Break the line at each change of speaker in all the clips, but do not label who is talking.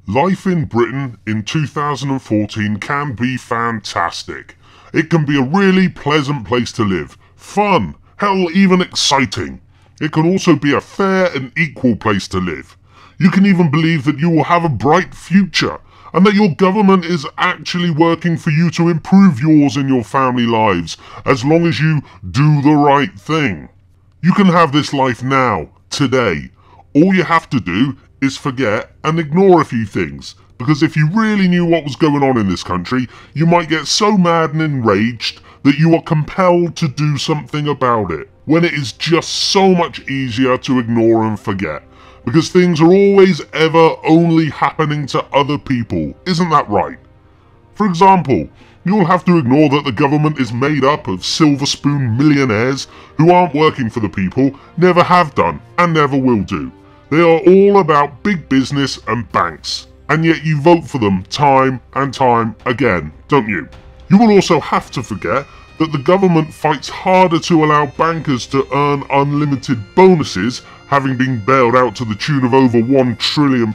Life in Britain in 2014 can be fantastic. It can be a really pleasant place to live, fun, hell, even exciting. It can also be a fair and equal place to live. You can even believe that you will have a bright future and that your government is actually working for you to improve yours and your family lives as long as you do the right thing. You can have this life now, today. All you have to do is forget and ignore a few things, because if you really knew what was going on in this country, you might get so mad and enraged that you are compelled to do something about it, when it is just so much easier to ignore and forget, because things are always ever only happening to other people, isn't that right? For example, you'll have to ignore that the government is made up of silver spoon millionaires who aren't working for the people, never have done, and never will do. They are all about big business and banks, and yet you vote for them time and time again, don't you? You will also have to forget that the government fights harder to allow bankers to earn unlimited bonuses, having been bailed out to the tune of over £1 trillion,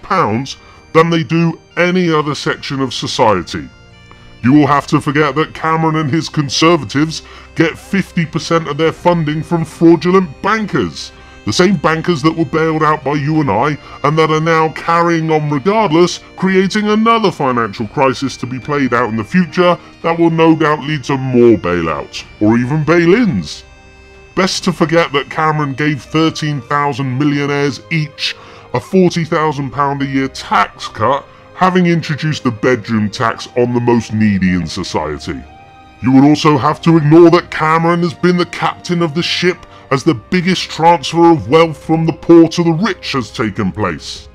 than they do any other section of society. You will have to forget that Cameron and his Conservatives get 50% of their funding from fraudulent bankers. The same bankers that were bailed out by you and I, and that are now carrying on regardless, creating another financial crisis to be played out in the future that will no doubt lead to more bailouts, or even bail-ins. Best to forget that Cameron gave 13,000 millionaires each a £40,000 a year tax cut, having introduced the bedroom tax on the most needy in society. You would also have to ignore that Cameron has been the captain of the ship as the biggest transfer of wealth from the poor to the rich has taken place.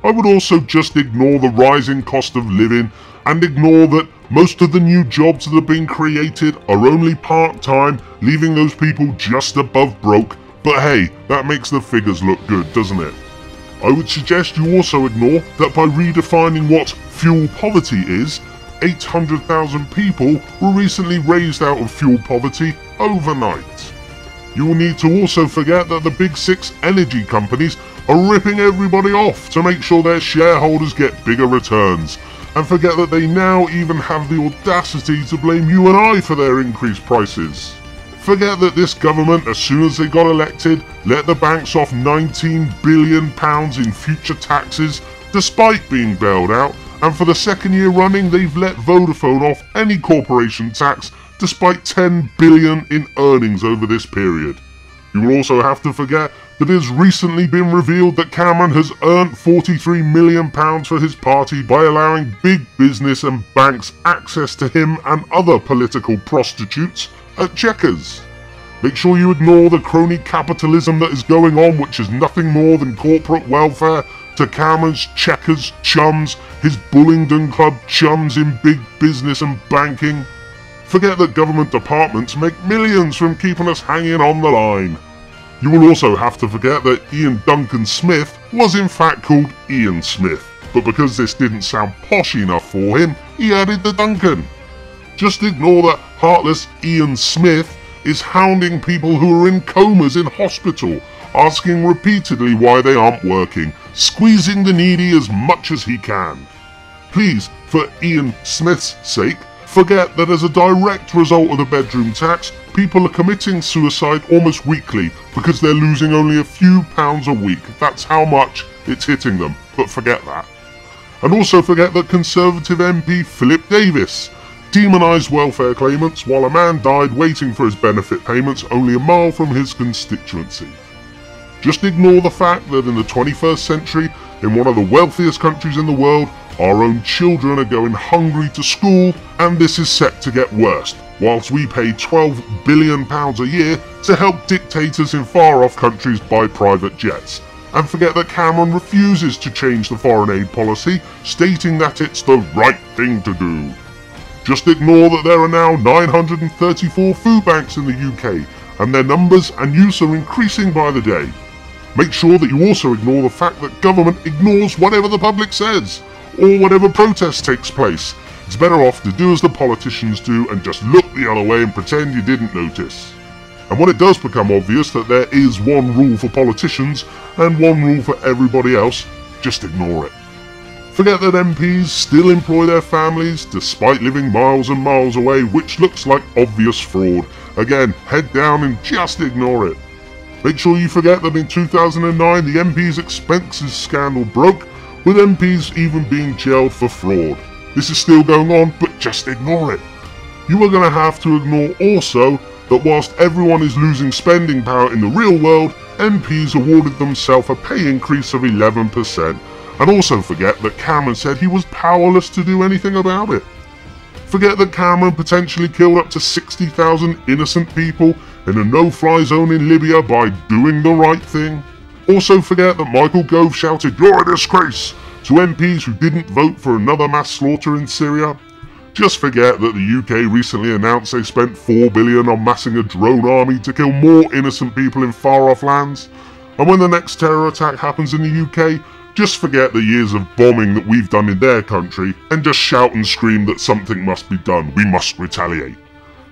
I would also just ignore the rising cost of living and ignore that most of the new jobs that have been created are only part-time, leaving those people just above broke, but hey, that makes the figures look good, doesn't it? I would suggest you also ignore that by redefining what fuel poverty is, 800,000 people were recently raised out of fuel poverty overnight. You will need to also forget that the big six energy companies are ripping everybody off to make sure their shareholders get bigger returns, and forget that they now even have the audacity to blame you and I for their increased prices. Forget that this government, as soon as they got elected, let the banks off £19 billion in future taxes despite being bailed out, and for the second year running they've let Vodafone off any corporation tax despite $10 billion in earnings over this period. You will also have to forget that it has recently been revealed that Cameron has earned £43 million for his party by allowing big business and banks access to him and other political prostitutes at Chequers. Make sure you ignore the crony capitalism that is going on, which is nothing more than corporate welfare to Cameron's Chequers chums, his Bullingdon Club chums in big business and banking. Forget that government departments make millions from keeping us hanging on the line. You will also have to forget that Ian Duncan Smith was in fact called Ian Smith, but because this didn't sound posh enough for him, he added the Duncan. Just ignore that heartless Ian Smith is hounding people who are in comas in hospital, asking repeatedly why they aren't working, squeezing the needy as much as he can. Please, for Ian Smith's sake, forget that as a direct result of the bedroom tax, people are committing suicide almost weekly because they're losing only a few pounds a week. That's how much it's hitting them, but forget that. And also forget that Conservative MP Philip Davis demonised welfare claimants while a man died waiting for his benefit payments only a mile from his constituency. Just ignore the fact that in the 21st century, in one of the wealthiest countries in the world, our own children are going hungry to school, and this is set to get worse, whilst we pay £12 billion a year to help dictators in far-off countries buy private jets. And forget that Cameron refuses to change the foreign aid policy, stating that it's the right thing to do. Just ignore that there are now 934 food banks in the UK, and their numbers and use are increasing by the day. Make sure that you also ignore the fact that government ignores whatever the public says, or whatever protest takes place. It's better off to do as the politicians do and just look the other way and pretend you didn't notice. And when it does become obvious that there is one rule for politicians and one rule for everybody else, just ignore it. Forget that MPs still employ their families despite living miles and miles away, which looks like obvious fraud. Again, head down and just ignore it. Make sure you forget that in 2009 the MP's expenses scandal broke, with MPs even being jailed for fraud. This is still going on, but just ignore it. You are going to have to ignore also that whilst everyone is losing spending power in the real world, MPs awarded themselves a pay increase of 11%, and also forget that Cameron said he was powerless to do anything about it. Forget that Cameron potentially killed up to 60,000 innocent people in a no-fly zone in Libya by doing the right thing. Also forget that Michael Gove shouted "You're a disgrace" to MPs who didn't vote for another mass slaughter in Syria. Just forget that the UK recently announced they spent $4 billion on massing a drone army to kill more innocent people in far-off lands. And when the next terror attack happens in the UK, just forget the years of bombing that we've done in their country and just shout and scream that something must be done, we must retaliate.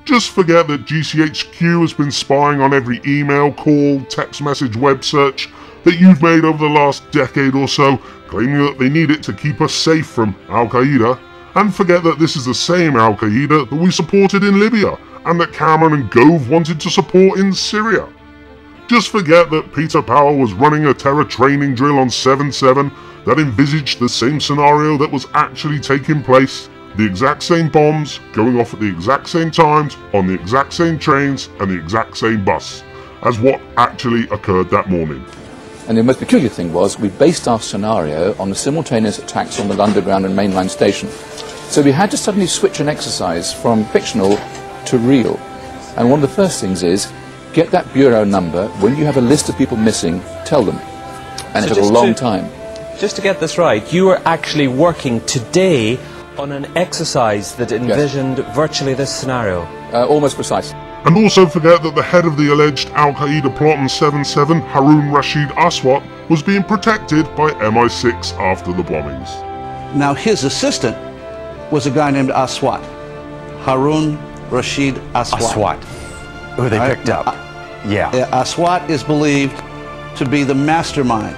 Just forget that GCHQ has been spying on every email, call, text message, web search that you've made over the last decade or so, claiming that they need it to keep us safe from Al-Qaeda. And forget that this is the same Al-Qaeda that we supported in Libya and that Cameron and Gove wanted to support in Syria. Just forget that Peter Powell was running a terror training drill on 7/7 that envisaged the same scenario that was actually taking place, the exact same bombs going off at the exact same times, on the exact same trains and the exact same bus, as what actually occurred that morning.
And the most peculiar thing was we based our scenario on the simultaneous attacks on the Underground and mainline station. So we had to suddenly switch an exercise from fictional to real. And one of the first things is, get that bureau number. When you have a list of people missing, tell them. And it took a long time.
Just to get this right, you were actually working today on an exercise that envisioned virtually this scenario.
Almost precise.
And also forget that the head of the alleged Al-Qaeda plot on 7/7, Haroon Rashid Aswat, was being protected by MI6 after the bombings.
Now his assistant was a guy named Aswat. Haroon Rashid Aswat.
Aswat, who they picked up.
Aswat is believed to be the mastermind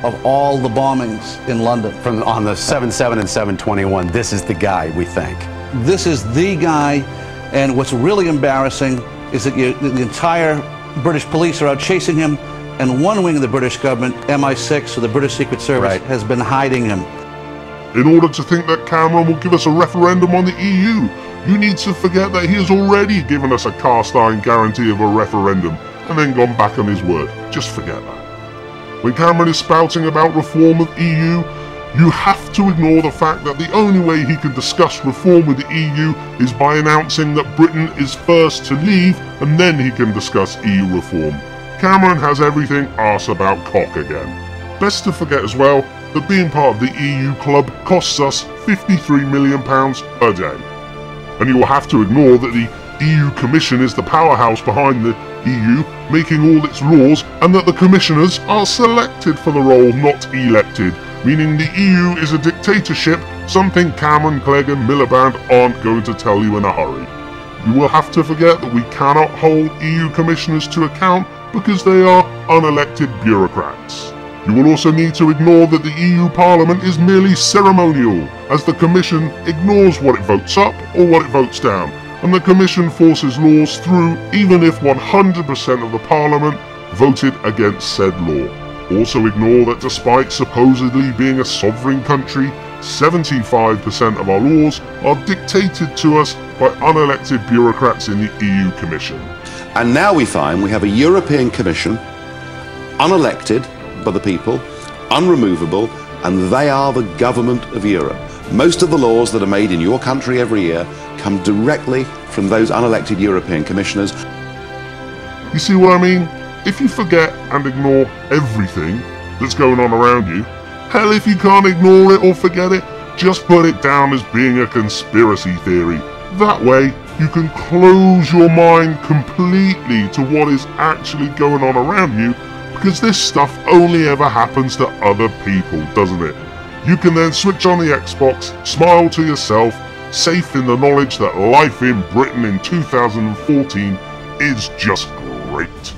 of all the bombings in London.
From on the 7/7 and 7/21, this is the guy, we think.
This is the guy, and what's really embarrassing is that the entire British police are out chasing him, and one wing of the British government, MI6, or the British Secret Service, has been hiding him.
In order to think that Cameron will give us a referendum on the EU, you need to forget that he has already given us a cast-iron guarantee of a referendum and then gone back on his word. Just forget that. When Cameron is spouting about reform of EU, you have to ignore the fact that the only way he can discuss reform with the EU is by announcing that Britain is first to leave and then he can discuss EU reform. Cameron has everything arse about cock again. Best to forget as well that being part of the EU club costs us £53 million a day. And you will have to ignore that the EU Commission is the powerhouse behind the EU, making all its laws, and that the commissioners are selected for the role, not elected, meaning the EU is a dictatorship, something Cameron, Clegg and Miliband aren't going to tell you in a hurry. You will have to forget that we cannot hold EU commissioners to account because they are unelected bureaucrats. You will also need to ignore that the EU Parliament is merely ceremonial, as the Commission ignores what it votes up or what it votes down, and the Commission forces laws through even if 100% of the Parliament voted against said law. Also ignore that despite supposedly being a sovereign country, 75% of our laws are dictated to us by unelected bureaucrats in the EU Commission.
And now we find we have a European Commission, unelected by the people, unremovable, and they are the government of Europe. Most of the laws that are made in your country every year come directly from those unelected European commissioners.
You see what I mean? If you forget and ignore everything that's going on around you, hell, if you can't ignore it or forget it, just put it down as being a conspiracy theory. That way, you can close your mind completely to what is actually going on around you, because this stuff only ever happens to other people, doesn't it? You can then switch on the Xbox, smile to yourself, safe in the knowledge that life in Britain in 2014 is just great.